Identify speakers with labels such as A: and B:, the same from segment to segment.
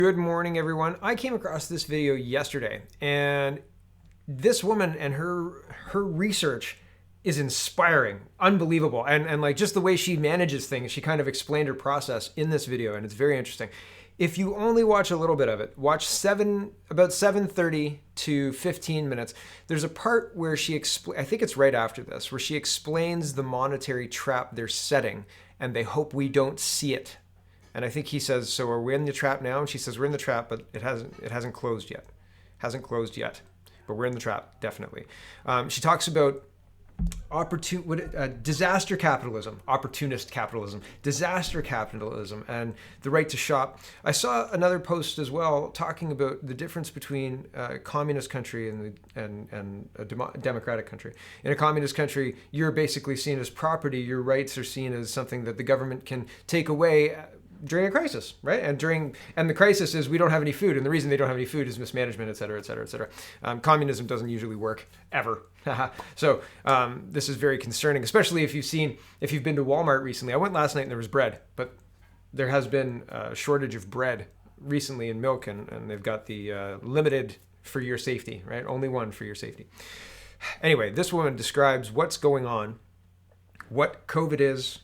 A: Good morning, everyone. I came across this video yesterday, and this woman and her research is inspiring, unbelievable, and like just the way she manages things. She kind of explained her process in this video, and it's very interesting. If you only watch a little bit of it, watch about 7:30 to 15 minutes. There's a part where I think it's right after this, where she explains the monetary trap they're setting, and they hope we don't see it. And I think he says, so are we in the trap now? And she says, we're in the trap, but it hasn't closed yet. Hasn't closed yet, but we're in the trap, definitely. She talks about disaster capitalism, opportunist capitalism, disaster capitalism, and the right to shop. I saw another post as well talking about the difference between a communist country and a democratic country. In a communist country, you're basically seen as property. Your rights are seen as something that the government can take away during a crisis, right? And the crisis is we don't have any food, and the reason they don't have any food is mismanagement, et cetera, et cetera, et cetera. Communism doesn't usually work ever. So this is very concerning, especially if you've been to Walmart recently. I went last night and there was bread, but there has been a shortage of bread recently in milk, and they've got the limited for your safety, right? Only one for your safety. Anyway, this woman describes what's going on, what COVID is.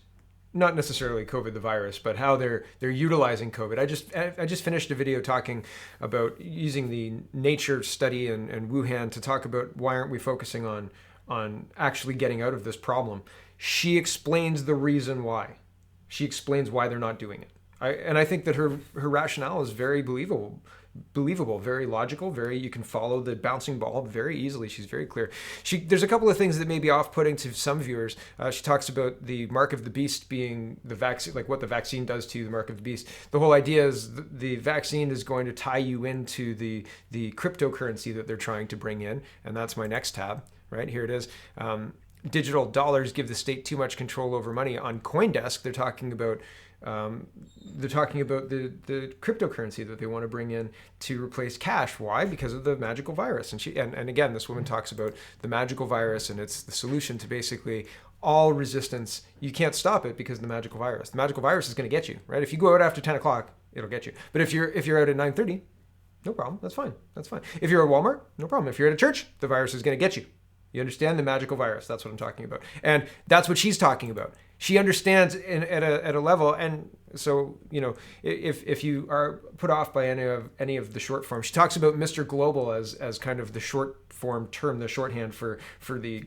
A: Not necessarily COVID the virus, but how they're utilizing COVID. I just finished a video talking about using the nature study in Wuhan to talk about why aren't we focusing on actually getting out of this problem. She explains the reason why. She explains why they're not doing it. I think that her rationale is very believable, very logical, you can follow the bouncing ball very easily. She's very clear. There's a couple of things that may be off-putting to some viewers. She talks about the mark of the beast being the vaccine, like what the vaccine does to the mark of the beast. The whole idea is the vaccine is going to tie you into the cryptocurrency that they're trying to bring in, and that's my next tab. Right here it is. Digital dollars give the state too much control over money. On CoinDesk, they're talking about the cryptocurrency that they want to bring in to replace cash. Why? Because of the magical virus. And again, this woman talks about the magical virus, and it's the solution to basically all resistance. You can't stop it because of the magical virus. The magical virus is going to get you, right? If you go out after 10 o'clock, it'll get you. But if you're out at 9:30, no problem. That's fine. If you're at Walmart, no problem. If you're at a church, the virus is going to get you. You understand the magical virus? That's what I'm talking about. And that's what she's talking about. She understands at a level, and so if you are put off by any of the short form, she talks about Mr. Global as kind of the short form term, the shorthand for the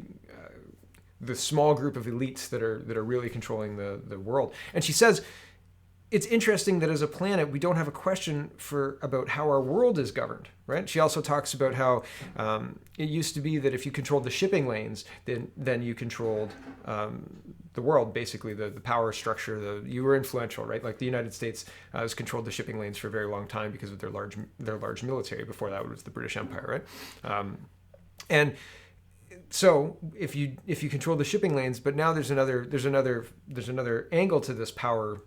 A: small group of elites that are really controlling the world. And she says it's interesting that as a planet, we don't have a question about how our world is governed, right? She also talks about how it used to be that if you controlled the shipping lanes, then you controlled the world, basically the power structure. You were influential, right? Like the United States has controlled the shipping lanes for a very long time because of their large military. Before that, it was the British Empire, right? And so if you control the shipping lanes, but now there's another angle to this power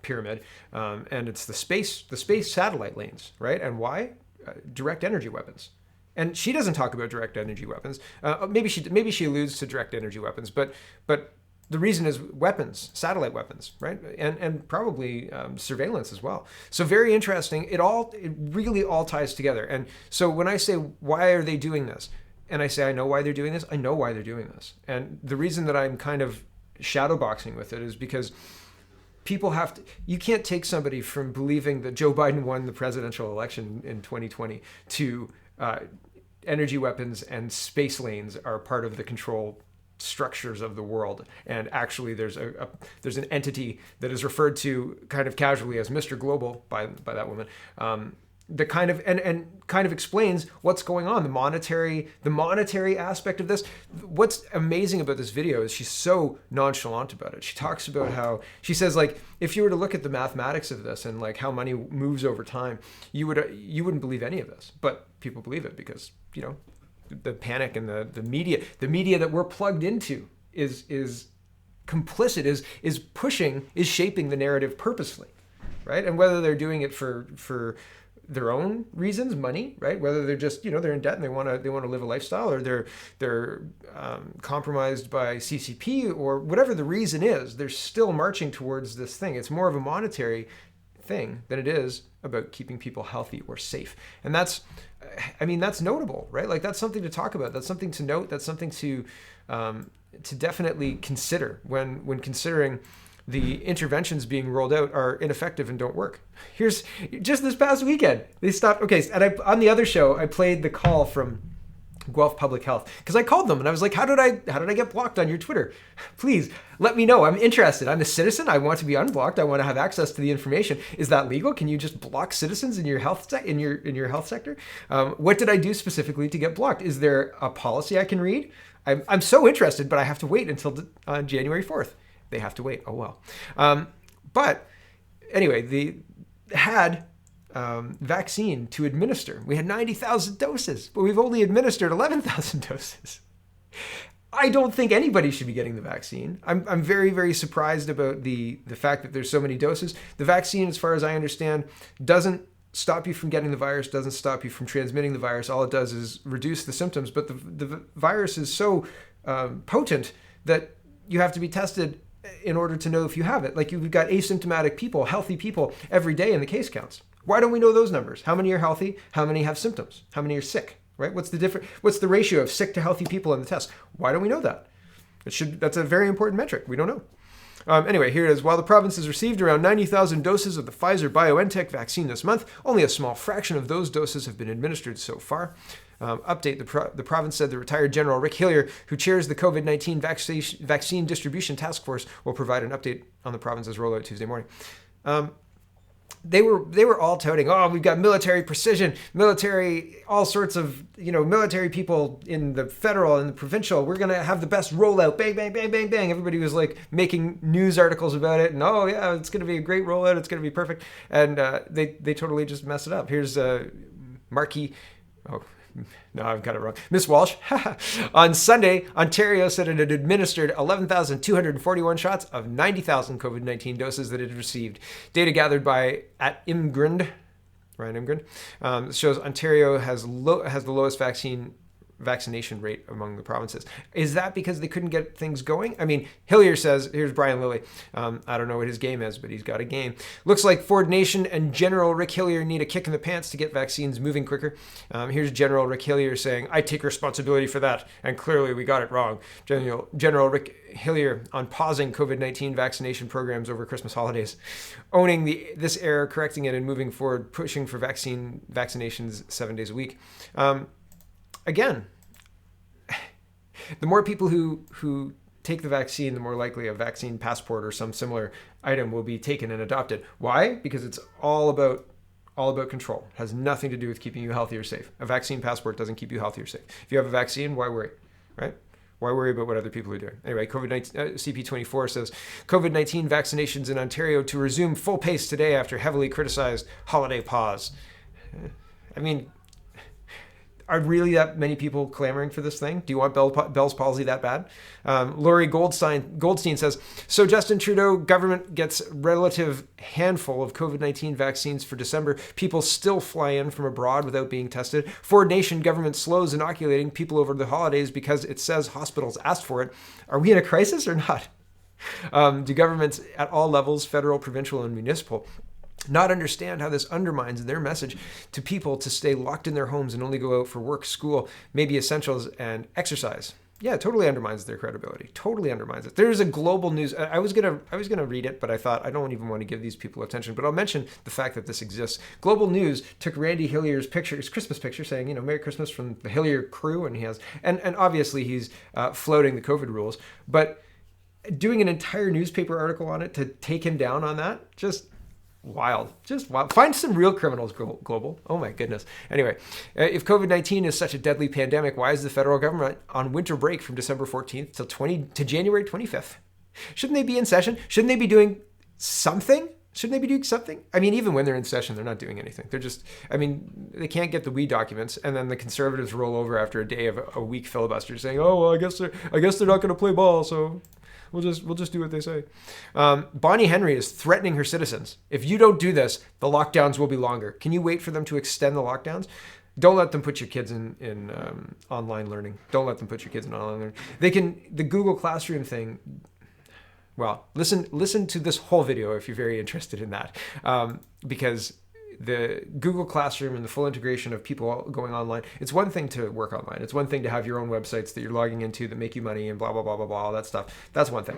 A: pyramid, and it's the space satellite lanes, right? And why? Direct energy weapons. And she doesn't talk about direct energy weapons. Maybe she alludes to direct energy weapons, but the reason is weapons, satellite weapons, right? And probably surveillance as well. So very interesting. It really all ties together. And so when I say, why are they doing this? And I say, I know why they're doing this. I know why they're doing this. And the reason that I'm kind of shadowboxing with it is because you can't take somebody from believing that Joe Biden won the presidential election in 2020 to energy weapons and space lanes are part of the control structures of the world. And actually there's an entity that is referred to kind of casually as Mr. Global by that woman, that kind of explains what's going on, the monetary aspect of this. What's amazing about this video is she's so nonchalant about it. She talks about how, she says, like, if you were to look at the mathematics of this and like how money moves over time, you wouldn't believe any of this, but people believe it because the panic and the media that we're plugged into is complicit, is shaping the narrative purposely, right? And whether they're doing it for their own reasons, money, right? Whether they're just, they're in debt and they want to live a lifestyle, or they're compromised by CCP, or whatever the reason is, they're still marching towards this thing. It's more of a monetary thing than it is about keeping people healthy or safe. And that's notable, right? Like that's something to talk about. That's something to note. That's something to definitely consider when considering the interventions being rolled out are ineffective and don't work. Here's just this past weekend, they stopped. Okay, and on the other show, I played the call from Guelph Public Health because I called them and I was like, how did I get blocked on your Twitter? Please let me know. I'm interested. I'm a citizen. I want to be unblocked. I want to have access to the information. Is that legal? Can you just block citizens in your health in your health sector? What did I do specifically to get blocked? Is there a policy I can read? I'm so interested, but I have to wait until January 4th. They have to wait. Oh, well. But anyway, they had vaccine to administer. We had 90,000 doses, but we've only administered 11,000 doses. I don't think anybody should be getting the vaccine. I'm very, very surprised about the fact that there's so many doses. The vaccine, as far as I understand, doesn't stop you from getting the virus, doesn't stop you from transmitting the virus. All it does is reduce the symptoms. But the virus is so potent that you have to be tested in order to know if you have it. Like you've got asymptomatic people, healthy people every day in the case counts. Why don't we know those numbers? How many are healthy? How many have symptoms? How many are sick? Right? What's the ratio of sick to healthy people in the test? Why don't we know that? That's a very important metric. We don't know. Anyway, here it is. While the province has received around 90,000 doses of the Pfizer-BioNTech vaccine this month, only a small fraction of those doses have been administered so far. Update, the province said the retired General Rick Hillier, who chairs the COVID-19 vaccine distribution task force, will provide an update on the province's rollout Tuesday morning. They were all touting, oh, we've got military precision, military, all sorts of, military people in the federal and the provincial. We're going to have the best rollout. Bang, bang, bang, bang, bang. Everybody was like making news articles about it. And oh, yeah, it's going to be a great rollout. It's going to be perfect. And they totally just mess it up. Here's Markey. Oh, no, I've got it wrong. Miss Walsh. On Sunday, Ontario said it had administered 11,241 shots of 90,000 COVID-19 doses that it had received. Data gathered by at Ryan Imgrind, shows Ontario has the lowest vaccination rate among the provinces. Is that because they couldn't get things going? I mean, Hillier says, here's Brian Lilly. I don't know what his game is, but he's got a game. Looks like Ford Nation and General Rick Hillier need a kick in the pants to get vaccines moving quicker. Here's General Rick Hillier saying, I take responsibility for that, and clearly we got it wrong. General Rick Hillier on pausing COVID-19 vaccination programs over Christmas holidays, owning this error, correcting it, and moving forward, pushing for vaccinations 7 days a week. Again, the more people who take the vaccine, the more likely a vaccine passport or some similar item will be taken and adopted. Why? Because it's all about control. It has nothing to do with keeping you healthy or safe. A vaccine passport doesn't keep you healthy or safe. If you have a vaccine, why worry, right? Why worry about what other people are doing? Anyway, COVID-19 CP24 says COVID-19 vaccinations in Ontario to resume full pace today after heavily criticized holiday pause. I mean, are really that many people clamoring for this thing? Do you want Bell's palsy that bad? Laurie Goldstein says, so Justin Trudeau government gets relative handful of COVID-19 vaccines for December. People still fly in from abroad without being tested. Ford Nation government slows inoculating people over the holidays because it says hospitals asked for it. Are we in a crisis or not? Do governments at all levels, federal, provincial, and municipal, not understand how this undermines their message to people to stay locked in their homes and only go out for work, school, maybe essentials, and exercise? Yeah, it totally undermines their credibility. Totally undermines it. There's a global news. I was gonna read it, but I thought I don't even want to give these people attention. But I'll mention the fact that this exists. Global News took Randy Hillier's picture, his Christmas picture, saying, Merry Christmas from the Hillier crew, and obviously he's floating the COVID rules, but doing an entire newspaper article on it to take him down on that, just wild. Find some real criminals, Global. Oh my goodness. Anyway, if COVID-19 is such a deadly pandemic, why is the federal government on winter break from December 14th to January 25th? Shouldn't they be in session? Shouldn't they be doing something? I mean, even when they're in session, they're not doing anything. They can't get the we documents, and then the Conservatives roll over after a day of a week filibuster saying, oh, well, I guess they're not going to play ball, so We'll just do what they say. Bonnie Henry is threatening her citizens. If you don't do this, the lockdowns will be longer. Can you wait for them to extend the lockdowns? Don't let them put your kids in online learning. Don't let them put your kids in online learning. The Google Classroom thing, Well, listen to this whole video if you're very interested in that, because the Google Classroom and the full integration of people going online, it's one thing to work online. It's one thing to have your own websites that you're logging into that make you money and blah, blah, blah, blah, blah, all that stuff. That's one thing.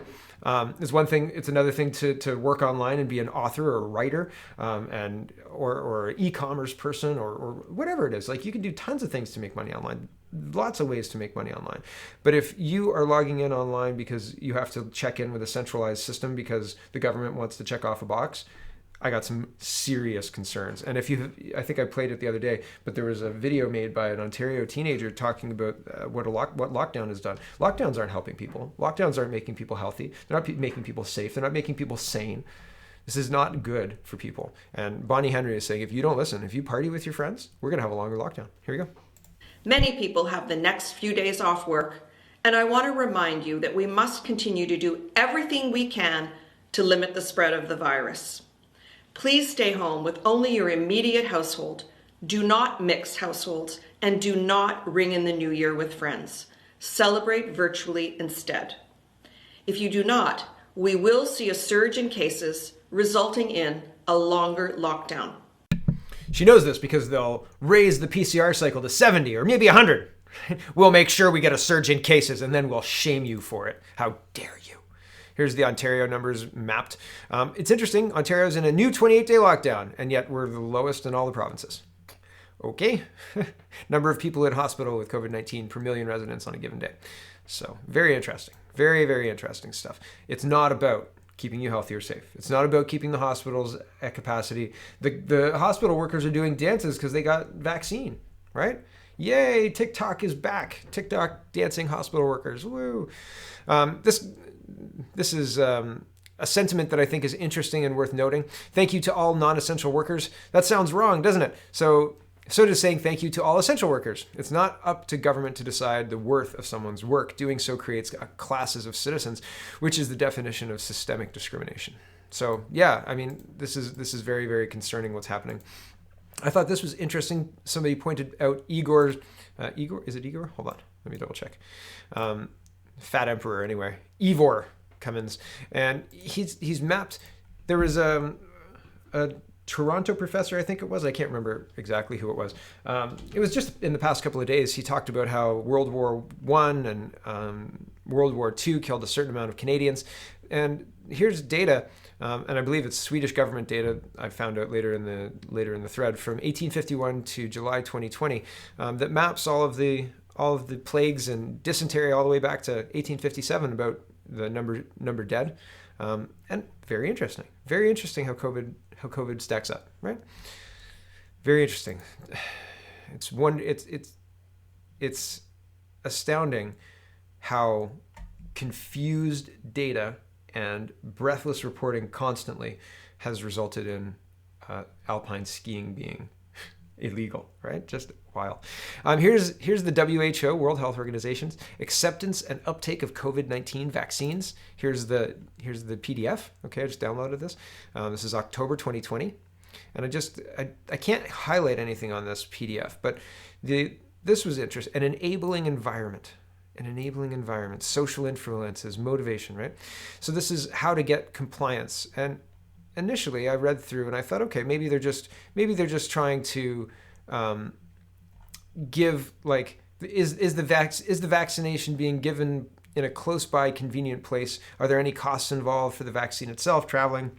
A: It's one thing. It's another thing to work online and be an author or a writer, or an e-commerce person or whatever it is. Like, you can do tons of things to make money online. Lots of ways to make money online. But if you are logging in online because you have to check in with a centralized system because the government wants to check off a box, I got some serious concerns. And I think I played it the other day, but there was a video made by an Ontario teenager talking about what lockdown has done. Lockdowns aren't helping people. Lockdowns aren't making people healthy. They're not making people safe. They're not making people sane. This is not good for people. And Bonnie Henry is saying, if you don't listen, if you party with your friends, we're going to have a longer lockdown. Here we go.
B: Many people have the next few days off work, and I want to remind you that we must continue to do everything we can to limit the spread of the virus. Please stay home with only your immediate household. Do not mix households, and do not ring in the new year with friends. Celebrate virtually instead. If you do not, we will see a surge in cases, resulting in a longer lockdown.
A: She knows this because they'll raise the PCR cycle to 70 or maybe 100. We'll make sure we get a surge in cases, and then we'll shame you for it. How dare you? Here's the Ontario numbers mapped. It's interesting. Ontario's in a new 28-day lockdown, and yet we're the lowest in all the provinces. Okay. Number of people in hospital with COVID-19 per million residents on a given day. So very interesting. Very, very interesting stuff. It's not about keeping you healthy or safe. It's not about keeping the hospitals at capacity. The hospital workers are doing dances because they got vaccine, right? Yay, TikTok is back. TikTok dancing hospital workers. Woo. This is a sentiment that I think is interesting and worth noting. Thank you to all non-essential workers. That sounds wrong, doesn't it? So does saying thank you to all essential workers. It's not up to government to decide the worth of someone's work. Doing so creates classes of citizens, which is the definition of systemic discrimination. So yeah, I mean, this is very, very concerning what's happening. I thought this was interesting. Somebody pointed out Igor, is it Igor? Hold on, let me double check. Fat Emperor anyway, Ivor Cummins, and he's mapped. There was a Toronto professor, I think it was. I can't remember exactly who it was. It was just in the past couple of days. He talked about how World War I and World War II killed a certain amount of Canadians. And here's data, and I believe it's Swedish government data. I found out later in the thread from 1851 to July 2020 that maps all of the plagues and dysentery all the way back to 1857 about the number dead. And very interesting how COVID stacks up, right? Very interesting. It's astounding how confused data and breathless reporting constantly has resulted in alpine skiing being illegal, right? Just wild. Here's the WHO, World Health Organization's acceptance and uptake of COVID-19 vaccines. Here's the PDF. Okay, I just downloaded this. This is October 2020, and I can't highlight anything on this PDF, but this was interesting. An enabling environment, social influences, motivation, right? So this is how to get compliance. And initially I read through and I thought, okay, maybe they're just trying to give, like, is the vaccination being given in a close by convenient place? Are there any costs involved for the vaccine itself, traveling,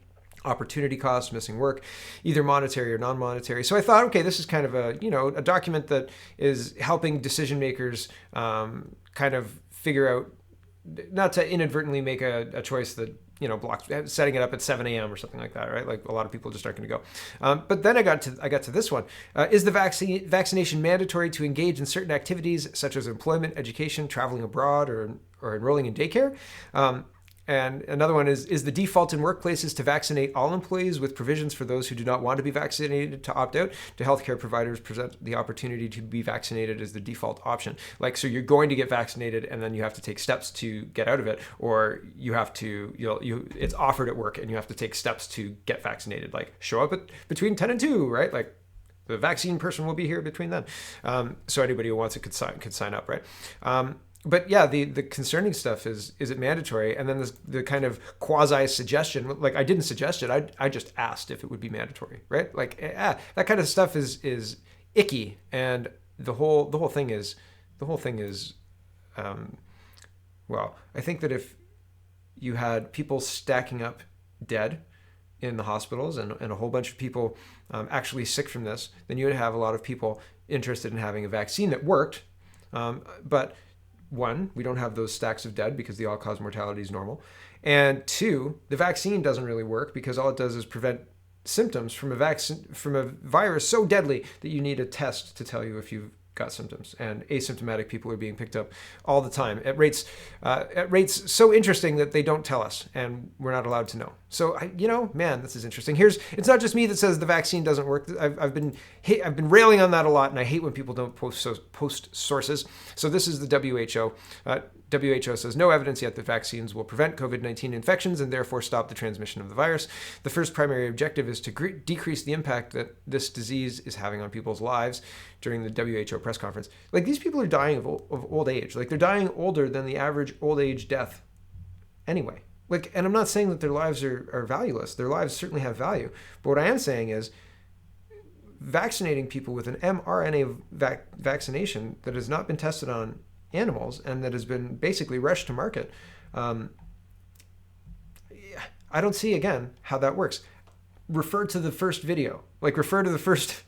A: opportunity costs, missing work, either monetary or non-monetary? So I thought, okay, this is kind of a document that is helping decision makers kind of figure out, not to inadvertently make a choice that blocks setting it up at 7 a.m. or something like that, right? Like a lot of people just aren't going to go. But then I got to this one. Is the vaccination mandatory to engage in certain activities such as employment, education, traveling abroad, or enrolling in daycare? And another one is the default in workplaces to vaccinate all employees with provisions for those who do not want to be vaccinated to opt out. Do healthcare providers present the opportunity to be vaccinated as the default option? Like, so you're going to get vaccinated and then you have to take steps to get out of it, or you have to, it's offered at work and you have to take steps to get vaccinated, like show up between 10 and 2, right? Like the vaccine person will be here between then. So anybody who wants it could sign up, right? but yeah, the concerning stuff is it mandatory? And then the kind of quasi suggestion, like I didn't suggest it, I just asked if it would be mandatory, right? Like that kind of stuff is icky, and the whole thing is well, I think that if you had people stacking up dead in the hospitals and a whole bunch of people actually sick from this, then you would have a lot of people interested in having a vaccine that worked. But one, we don't have those stacks of dead because the all-cause mortality is normal. And two, the vaccine doesn't really work because all it does is prevent symptoms from a virus so deadly that you need a test to tell you if you've got symptoms, and asymptomatic people are being picked up all the time at rates so interesting that they don't tell us, and we're not allowed to know. So man, this is interesting. It's not just me that says the vaccine doesn't work. I've been railing on that a lot, and I hate when people don't post sources. So this is the WHO. WHO says no evidence yet that vaccines will prevent COVID-19 infections and therefore stop the transmission of the virus. The first primary objective is to decrease the impact that this disease is having on people's lives. During the WHO press conference, like, these people are dying of old age. Like, they're dying older than the average old age death anyway. Like, and I'm not saying that their lives are valueless. Their lives certainly have value. But what I am saying is vaccinating people with an mRNA vaccination that has not been tested on animals and that has been basically rushed to market, I don't see, again, how that works. Refer to the first video. Like, refer to the first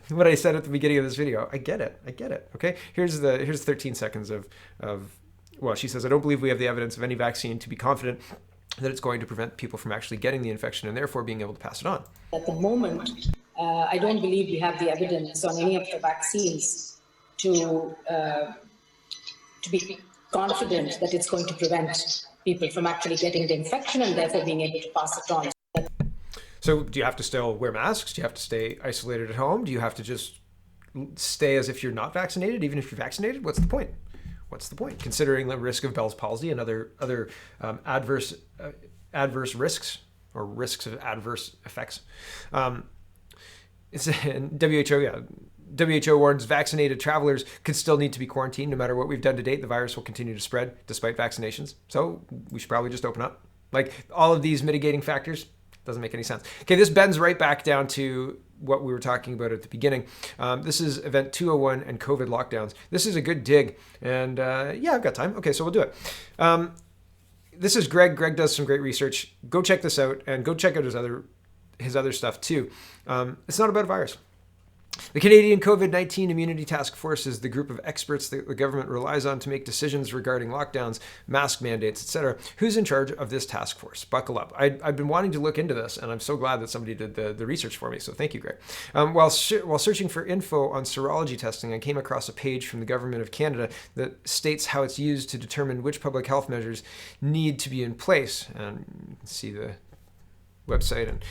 A: what I said at the beginning of this video. I get it. Okay. Here's 13 seconds of well, she says, I don't believe we have the evidence of any vaccine to be confident that it's going to prevent people from actually getting the infection and therefore being able to pass it on.
C: At the moment, I don't believe we have the evidence on any of the vaccines to be confident that it's going to prevent people from actually getting the infection and therefore being able to pass it on.
A: So do you have to still wear masks? Do you have to stay isolated at home? Do you have to just stay as if you're not vaccinated, even if you're vaccinated? What's the point? Considering the risk of Bell's palsy and other adverse risks, or risks of adverse effects. It's WHO. Yeah. WHO warns vaccinated travelers could still need to be quarantined. No matter what we've done to date, the virus will continue to spread despite vaccinations. So we should probably just open up. Like, all of these mitigating factors, doesn't make any sense. Okay, this bends right back down to what we were talking about at the beginning. This is event 201 and COVID lockdowns. This is a good dig. And yeah, I've got time. Okay, so we'll do it. This is Greg. Greg does some great research. Go check this out, and go check out his other stuff too. It's not about a virus. The Canadian COVID-19 Immunity Task Force is the group of experts that the government relies on to make decisions regarding lockdowns, mask mandates, etc. Who's in charge of this task force? Buckle up. I've been wanting to look into this, and I'm so glad that somebody did the research for me, so thank you, Greg. While searching for info on serology testing, I came across a page from the Government of Canada that states how it's used to determine which public health measures need to be in place. And you can see the website, and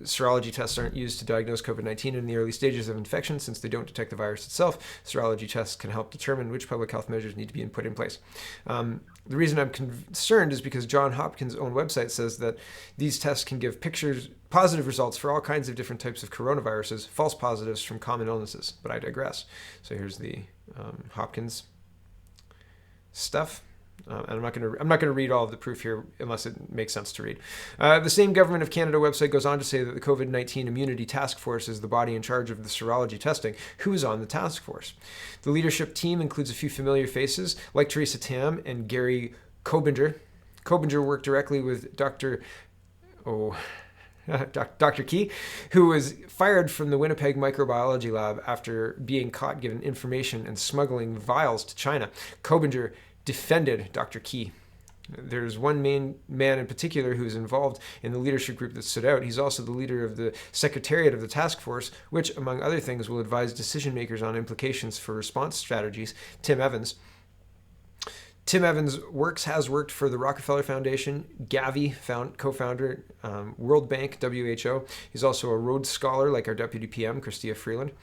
A: serology tests aren't used to diagnose COVID-19 in the early stages of infection since they don't detect the virus itself. Serology tests can help determine which public health measures need to be put in place. The reason I'm concerned is because Johns Hopkins' own website says that these tests can give positive results for all kinds of different types of coronaviruses, false positives from common illnesses. But I digress. So here's the Hopkins stuff. And I'm not going to read all of the proof here unless it makes sense to read. The same Government of Canada website goes on to say that the COVID-19 Immunity Task Force is the body in charge of the serology testing. Who is on the task force? The leadership team includes a few familiar faces like Theresa Tam and Gary Kobinger. Kobinger worked directly with Dr. Key, who was fired from the Winnipeg Microbiology Lab after being caught giving information and smuggling vials to China. Kobinger defended Dr. Key. There's one main man in particular who's involved in the leadership group that stood out. He's also the leader of the secretariat of the task force, which, among other things, will advise decision makers on implications for response strategies. Tim Evans. Tim Evans has worked for the Rockefeller Foundation, Gavi, co-founder, World Bank, WHO. He's also a Rhodes Scholar, like our Deputy PM, Chrystia Freeland.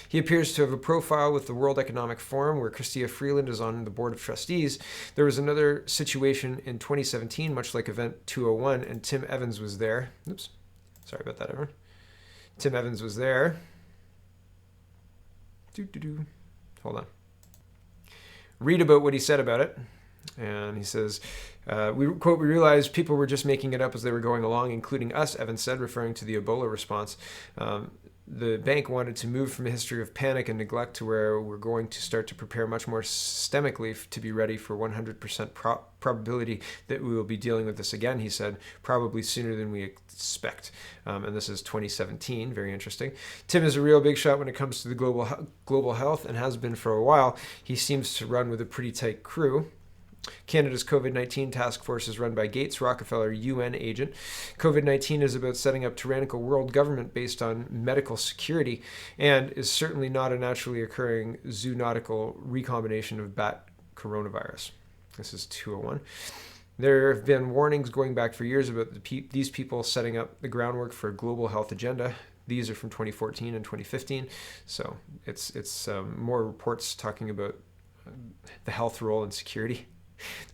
A: He appears to have a profile with the World Economic Forum, where Chrystia Freeland is on the board of trustees. There was another situation in 2017, much like Event 201, and Tim Evans was there. Oops, sorry about that, everyone. Tim Evans was there. Hold on. read about what he said about it. And he says, we realized people were just making it up as they were going along, including us, Evans said, referring to the Ebola response. The bank wanted to move from a history of panic and neglect to where we're going to start to prepare much more systemically to be ready for 100% probability that we will be dealing with this again, he said, probably sooner than we expect. And this is 2017, very interesting. Tim is a real big shot when it comes to the global health and has been for a while. He seems to run with a pretty tight crew. Canada's COVID-19 task force is run by Gates Rockefeller, UN agent. COVID-19 is about setting up tyrannical world government based on medical security and is certainly not a naturally occurring zoonotical recombination of bat coronavirus. This is 201. There have been warnings going back for years about these people setting up the groundwork for a global health agenda. These are from 2014 and 2015. So it's more reports talking about the health role and security.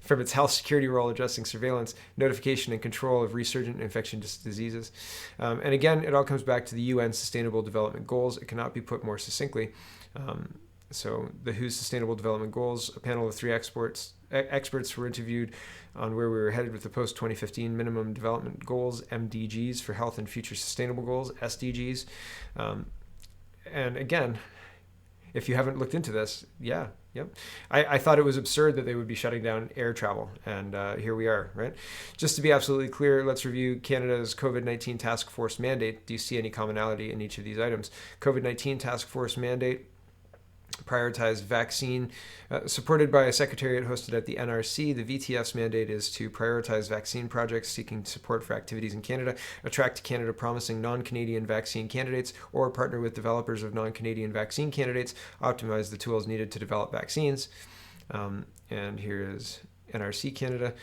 A: From its health security role addressing surveillance, notification, and control of resurgent infectious diseases. And again, it all comes back to the UN Sustainable Development Goals. It cannot be put more succinctly. So the WHO's Sustainable Development Goals, a panel of 3 experts were interviewed on where we were headed with the post-2015 Minimum Development Goals, MDGs, for health and future sustainable goals, SDGs. And again, if you haven't looked into this, I thought it was absurd that they would be shutting down air travel, and here we are, right? Just to be absolutely clear, let's review Canada's COVID-19 task force mandate. Do you see any commonality in each of these items? COVID-19 task force mandate, prioritize vaccine, supported by a secretariat hosted at the NRC. The VTF's mandate is to prioritize vaccine projects seeking support for activities in Canada, attract to Canada promising non-Canadian vaccine candidates, or partner with developers of non-Canadian vaccine candidates, optimize the tools needed to develop vaccines. And here is NRC Canada,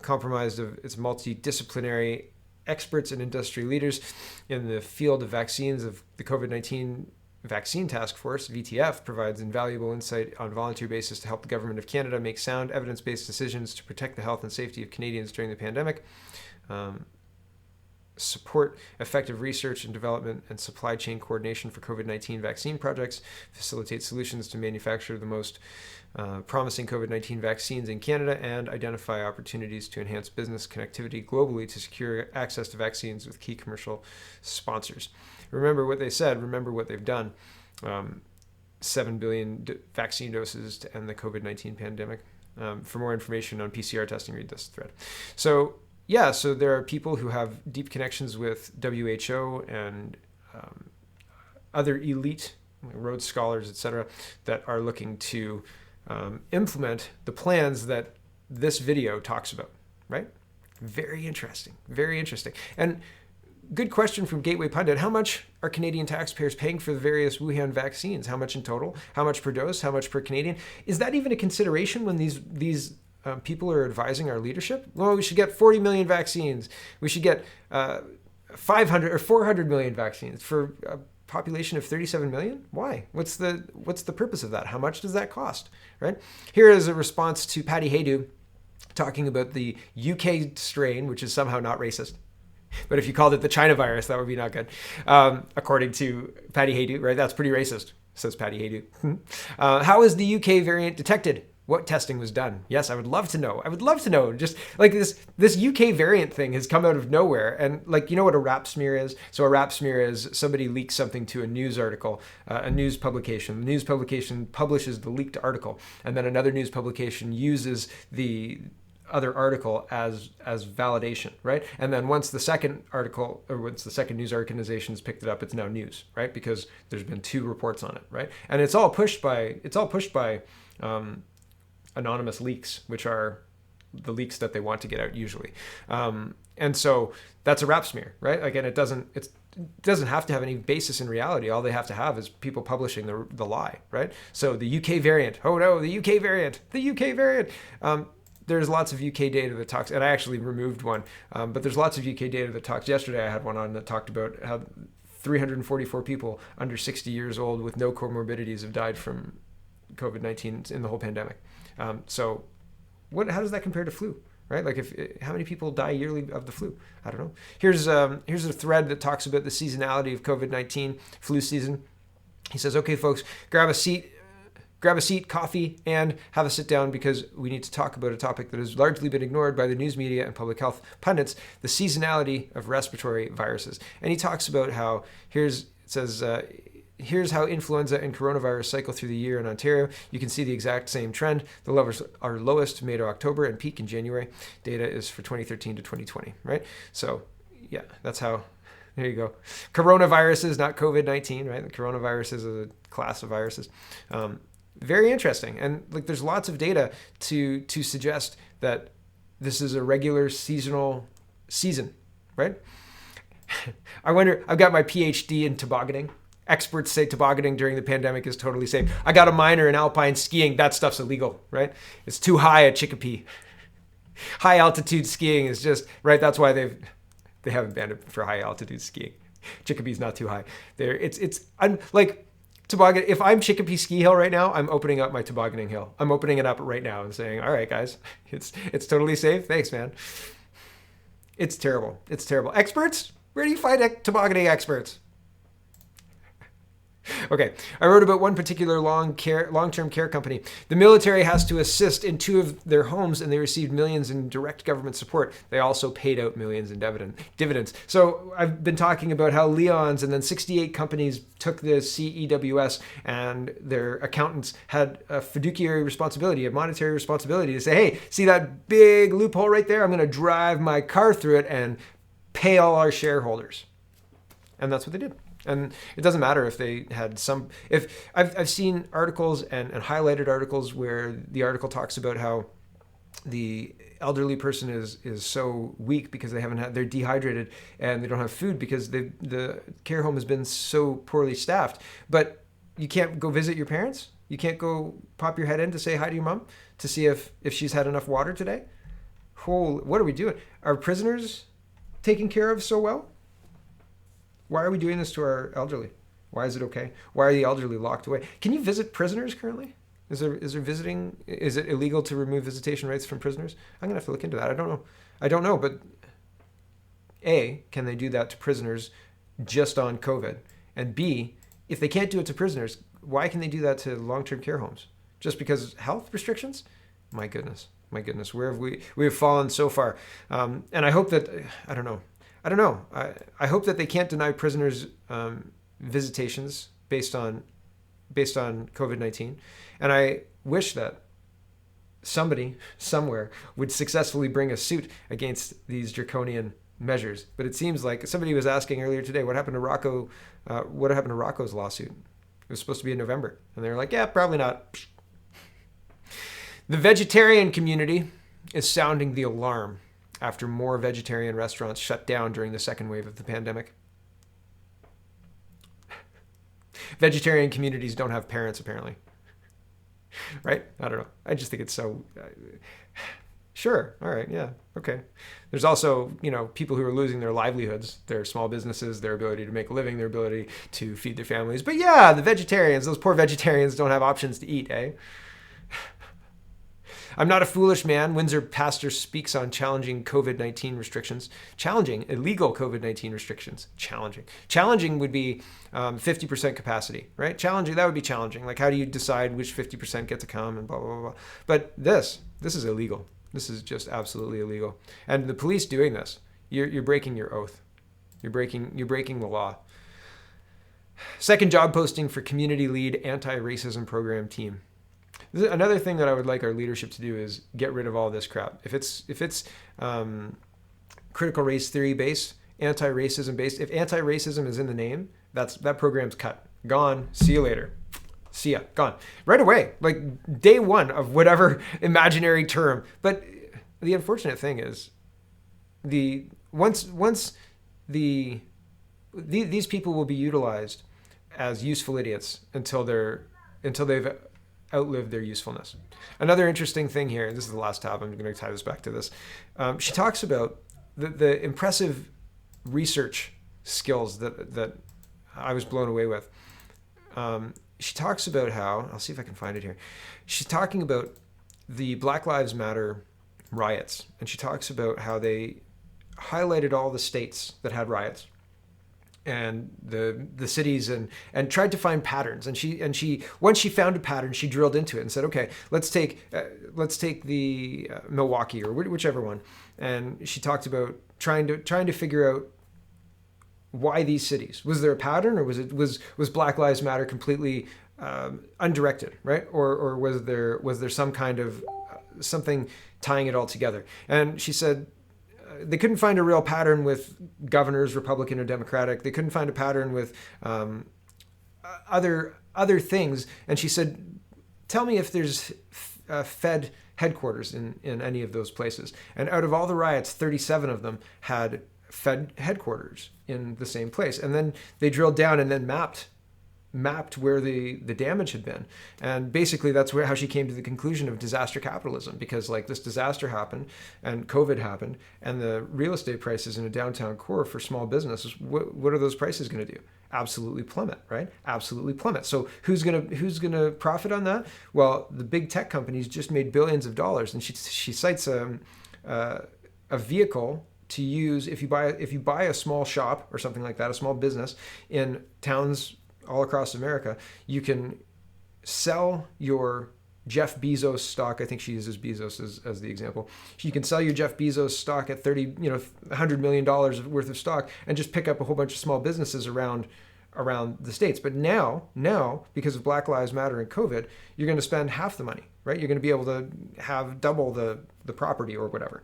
A: comprised of its multidisciplinary experts and industry leaders in the field of vaccines of the COVID-19 Vaccine Task Force, VTF, provides invaluable insight on a volunteer basis to help the Government of Canada make sound, evidence-based decisions to protect the health and safety of Canadians during the pandemic, support effective research and development and supply chain coordination for COVID-19 vaccine projects, facilitate solutions to manufacture the most promising COVID-19 vaccines in Canada, and identify opportunities to enhance business connectivity globally to secure access to vaccines with key commercial sponsors. Remember what they said, remember what they've done. 7 billion vaccine doses to end the COVID-19 pandemic. For more information on PCR testing, read this thread. So there are people who have deep connections with WHO and other elite Rhodes Scholars, etc., that are looking to implement the plans that this video talks about, right? Very interesting, very interesting. And good question from Gateway Pundit. How much are Canadian taxpayers paying for the various Wuhan vaccines? How much in total? How much per dose? How much per Canadian? Is that even a consideration when these people are advising our leadership? Well, we should get 40 million vaccines. We should get 500 or 400 million vaccines for a population of 37 million? Why? What's the purpose of that? How much does that cost? Right? Here is a response to Patty Haydu talking about the UK strain, which is somehow not racist. But if you called it the China virus, that would be not good. According to Patty Haydu, right? That's pretty racist, says Patty Haydu. How is the UK variant detected? What testing was done? Yes, I would love to know. I would love to know. Just like this UK variant thing has come out of nowhere. And like, you know what a rap smear is? So a rap smear is somebody leaks something to a news article, a news publication. The news publication publishes the leaked article, and then another news publication uses the other article as validation, right? And then once the second article, or once the second news organization has picked it up, it's now news, right? Because there's been 2 reports on it, right? And it's all pushed by anonymous leaks, which are the leaks that they want to get out usually. And so that's a rap smear, right? Again, it doesn't have to have any basis in reality. All they have to have is people publishing the lie, right? So the UK variant, oh no, the UK variant. There's lots of UK data that talks, and I actually removed one, but there's lots of UK data that talks. Yesterday I had one on that talked about how 344 people under 60 years old with no comorbidities have died from COVID-19 in the whole pandemic. So how does that compare to flu, right? Like how many people die yearly of the flu? I don't know. Here's a thread that talks about the seasonality of COVID-19 flu season. He says, okay, folks, grab a seat grab a seat, coffee, and have a sit down because we need to talk about a topic that has largely been ignored by the news media and public health pundits, the seasonality of respiratory viruses. And he talks about how, here's how influenza and coronavirus cycle through the year in Ontario. You can see the exact same trend. The levels are lowest May to October and peak in January. Data is for 2013 to 2020, right? So yeah, that's how, there you go. Coronaviruses, not COVID-19, right? The coronavirus is a class of viruses. Very interesting. And like, there's lots of data to suggest that this is a regular seasonal season, right? I wonder, I've got my PhD in tobogganing. Experts say tobogganing during the pandemic is totally safe. I got a minor in alpine skiing. That stuff's illegal, right? It's too high at Chicopee. High altitude skiing is just, right? That's why they haven't banned it for high altitude skiing. Chicopee's not too high. I'm like, toboggan. If I'm Chicopee Ski Hill right now, I'm opening up my tobogganing hill. I'm opening it up right now and saying, all right, guys, it's totally safe. Thanks, man. It's terrible. It's terrible. Experts? Where do you find tobogganing experts? Okay, I wrote about one particular long-term care company. The military has to assist in 2 of their homes, and they received millions in direct government support. They also paid out millions in dividends. So I've been talking about how Leon's and then 68 companies took the CEWS, and their accountants had a fiduciary responsibility, a monetary responsibility to say, hey, see that big loophole right there? I'm going to drive my car through it and pay all our shareholders. And that's what they did. And it doesn't matter if they had if I've seen articles and highlighted articles where the article talks about how the elderly person is so weak because they're dehydrated and they don't have food because the care home has been so poorly staffed. But you can't go visit your parents? You can't go pop your head in to say hi to your mom to see if she's had enough water today? What are we doing? Are prisoners taken care of so well? Why are we doing this to our elderly? Why is it okay? Why are the elderly locked away? Can you visit prisoners currently? Is there visiting? Is it illegal to remove visitation rights from prisoners? I'm gonna have to look into that. I don't know, but A, can they do that to prisoners just on COVID? And B, if they can't do it to prisoners, why can they do that to long-term care homes? Just because health restrictions? My goodness, where have we have fallen so far? And I hope that, I don't know. I hope that they can't deny prisoners visitations based on COVID-19. And I wish that somebody somewhere would successfully bring a suit against these draconian measures. But it seems like somebody was asking earlier today, what happened to Rocco's lawsuit? It was supposed to be in November. And they were like, yeah, probably not. The vegetarian community is sounding the alarm after more vegetarian restaurants shut down during the second wave of the pandemic. Vegetarian communities don't have parents, apparently. Right? I don't know. I just think it's so... Sure. All right. Yeah. Okay. There's also, people who are losing their livelihoods, their small businesses, their ability to make a living, their ability to feed their families. But yeah, the vegetarians, those poor vegetarians don't have options to eat, eh? I'm not a foolish man. Windsor pastor speaks on challenging COVID-19 restrictions. Challenging illegal COVID-19 restrictions. Challenging would be 50% capacity, right? Challenging, that would be challenging. Like, how do you decide which 50% get to come and blah, blah, blah, blah. But this is illegal. This is just absolutely illegal. And the police doing this, you're breaking your oath. You're breaking the law. Second job posting for community lead anti-racism program team. Another thing that I would like our leadership to do is get rid of all this crap. If it's critical race theory based, anti-racism based, if anti-racism is in the name, that program's cut. Gone. See you later. See ya. Gone. Right away. Like day one of whatever imaginary term. But the unfortunate thing is once these people will be utilized as useful idiots until they've outlived their usefulness. Another interesting thing here, and this is the last tab, I'm going to tie this back to this. She talks about the impressive research skills that I was blown away with. She talks about how, I'll see if I can find it here. She's talking about the Black Lives Matter riots, and she talks about how they highlighted all the states that had riots. and the cities and tried to find patterns. And she once she found a pattern, she drilled into it and said, okay, let's take the Milwaukee or whichever one. And she talked about trying to figure out why these cities. Was there a pattern, or was Black Lives Matter completely undirected, right? Or was there some kind of something tying it all together? And she said they couldn't find a real pattern with governors, Republican or Democratic. They couldn't find a pattern with other things. And she said, tell me if there's Fed headquarters in any of those places. And out of all the riots, 37 of them had Fed headquarters in the same place. And then they drilled down and then mapped where the damage had been. And basically that's how she came to the conclusion of disaster capitalism, because like this disaster happened and COVID happened, and the real estate prices in a downtown core for small businesses, what are those prices going to do? Absolutely plummet, right? Absolutely plummet. So who's gonna profit on that? Well, the big tech companies just made billions of dollars. And she cites a vehicle to use if you buy a small shop or something like that, a small business in towns all across America. You can sell your Jeff Bezos stock. I think she uses Bezos as the example. You can sell your Jeff Bezos stock at $100 million worth of stock and just pick up a whole bunch of small businesses around the States. But now, because of Black Lives Matter and COVID, you're going to spend half the money, right? You're going to be able to have double the property or whatever.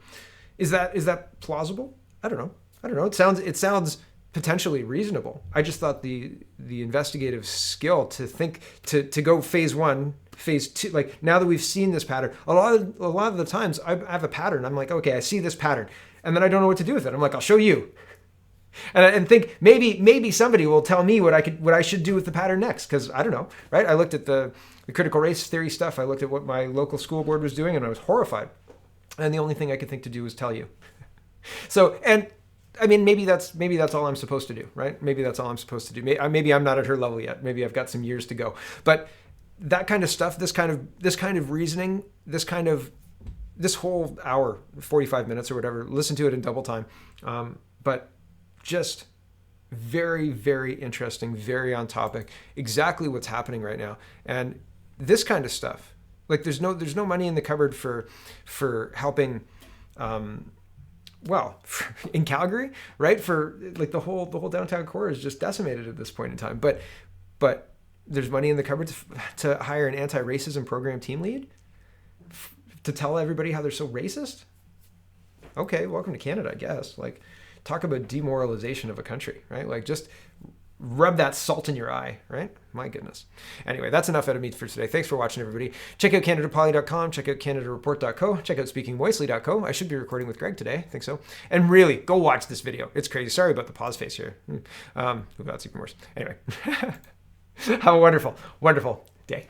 A: Is that plausible? I don't know. It sounds potentially reasonable. I just thought the investigative skill to think to go phase one, phase two, like now that we've seen this pattern, a lot of the times I have a pattern. I'm like, okay, I see this pattern, and then I don't know what to do with it. I'm like, I'll show you, and think maybe somebody will tell me what I should do with the pattern next, because I don't know, right? I looked at the critical race theory stuff. I looked at what my local school board was doing, and I was horrified. And the only thing I could think to do was tell you. So, and I mean, maybe that's all I'm supposed to do, right? Maybe that's all I'm supposed to do. Maybe I'm not at her level yet. Maybe I've got some years to go. But that kind of stuff, this kind of reasoning, this whole hour, 45 minutes or whatever, listen to it in double time. But just very, very interesting, very on topic, exactly what's happening right now. And this kind of stuff, like there's no money in the cupboard for helping, in Calgary, right? For like the whole downtown core is just decimated at this point in time. But there's money in the cupboard to hire an anti-racism program team lead to tell everybody how they're so racist. Okay, welcome to Canada, I guess. Like, talk about demoralization of a country, right? Like, just rub that salt in your eye, right? My goodness. Anyway, that's enough out of me for today. Thanks for watching, everybody. Check out CanadaPoly.com. Check out CanadaReport.co. Check out SpeakingMoistly.co. I should be recording with Greg today. I think so. And really, go watch this video. It's crazy. Sorry about the pause face here. That's even worse. Anyway, have a wonderful, wonderful day.